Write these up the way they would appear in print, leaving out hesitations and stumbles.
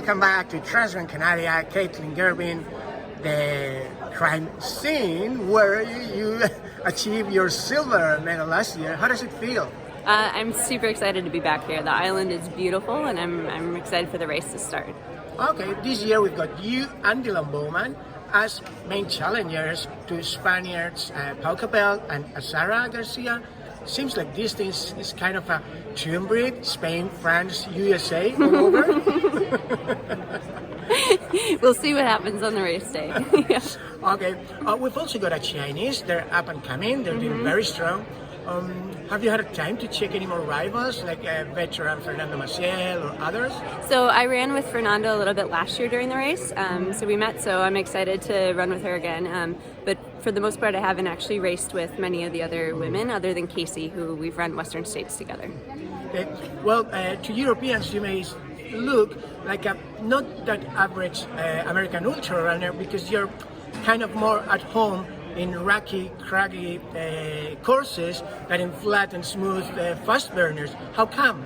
Welcome back to Transgrancanaria, Kaytlyn Gerbin, the crime scene where you achieved your silver medal last year. How does it feel? I'm super excited to be back here. The island is beautiful, and I'm excited for the race to start. Okay, this year we've got you and Dylan Bowman as main challengers to Spaniards Pau Capel and Azara Garcia. Seems like this thing is kind of a triumvirate, Spain, France, USA, all over. We'll see what happens on the race day. Yeah. Okay, we've also got a Chinese. They're up and coming. They're doing very strong. Have you had time to check any more rivals, like veteran Fernando Maciel or others? So I ran with Fernando a little bit last year during the race. So we met, so I'm excited to run with her again. But for the most part, I haven't actually raced with many of the other women, other than Casey, who we've run Western States together. Okay. Well, to Europeans, you may look like a not that average American ultra runner because you're kind of more at home in rocky, craggy courses than in flat and smooth fast burners. How come?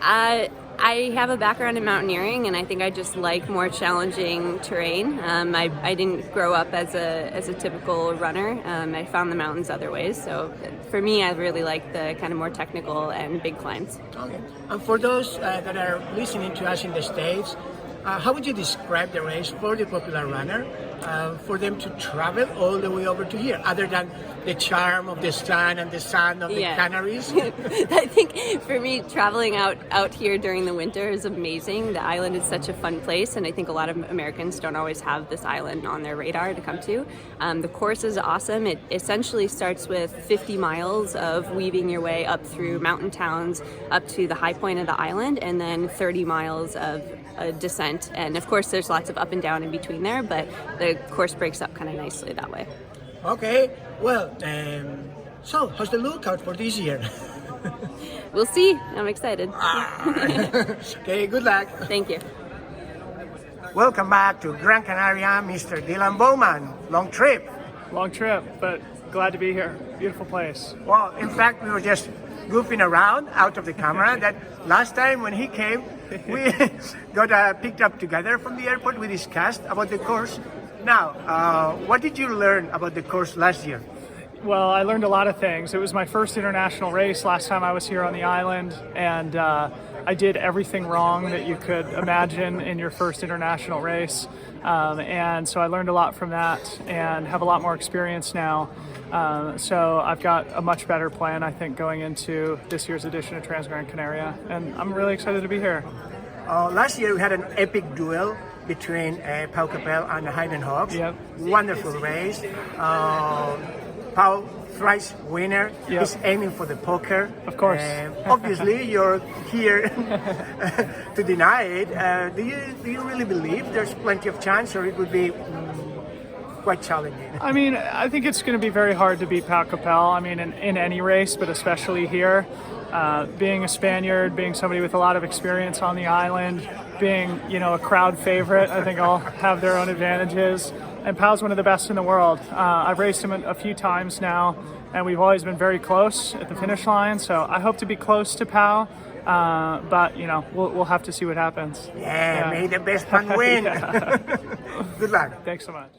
I have a background in mountaineering, and I think I just like more challenging terrain. I didn't grow up as a typical runner. I found the mountains other ways. So for me, I really like the kind of more technical and big climbs. Okay. And for those that are listening to us in the States, how would you describe the race for the popular runner, for them to travel all the way over to here, other than the charm of the sun and the sun of the Canaries? I think for me, traveling out here during the winter is amazing. The island is such a fun place, and I think a lot of Americans don't always have this island on their radar to come to. The course is awesome. It essentially starts with 50 miles of weaving your way up through mountain towns up to the high point of the island, and then 30 miles of a descent. And of course, there's lots of up and down in between there, but the course breaks up kind of nicely that way. Okay, well, so how's the lookout for this year? We'll see. I'm excited. Okay, good luck. Thank you. Welcome back to Gran Canaria, Mr. Dylan Bowman. Long trip. Long trip, but glad to be here. Beautiful place. Well, in fact, we were just goofing around out of the camera that last time when he came, we got picked up together from the airport. We discussed about the course. Now, what did you learn about the course last year? Well, I learned a lot of things. It was my first international race last time I was here on the island, and I did everything wrong that you could imagine in your first international race. And so I learned a lot from that and have a lot more experience now. So I've got a much better plan, I think, going into this year's edition of Transgrancanaria, and I'm really excited to be here. Last year we had an epic duel between Pau Capel and Hayden Hawks. Yep. Wonderful race. Pau, thrice winner, is aiming for the poker. Of course. Obviously, you're here to deny it. Do you really believe there's plenty of chance, or it would be quite challenging? I mean, I think it's going to be very hard to beat Pau Capel. I mean, in any race, but especially here. Being a Spaniard, being somebody with a lot of experience on the island, being, a crowd favorite, I think all have their own advantages. And Pau's one of the best in the world. I've raced him a few times now, and we've always been very close at the finish line. So I hope to be close to Pau, but we'll have to see what happens. Yeah. May the best one win. Good luck. Thanks so much.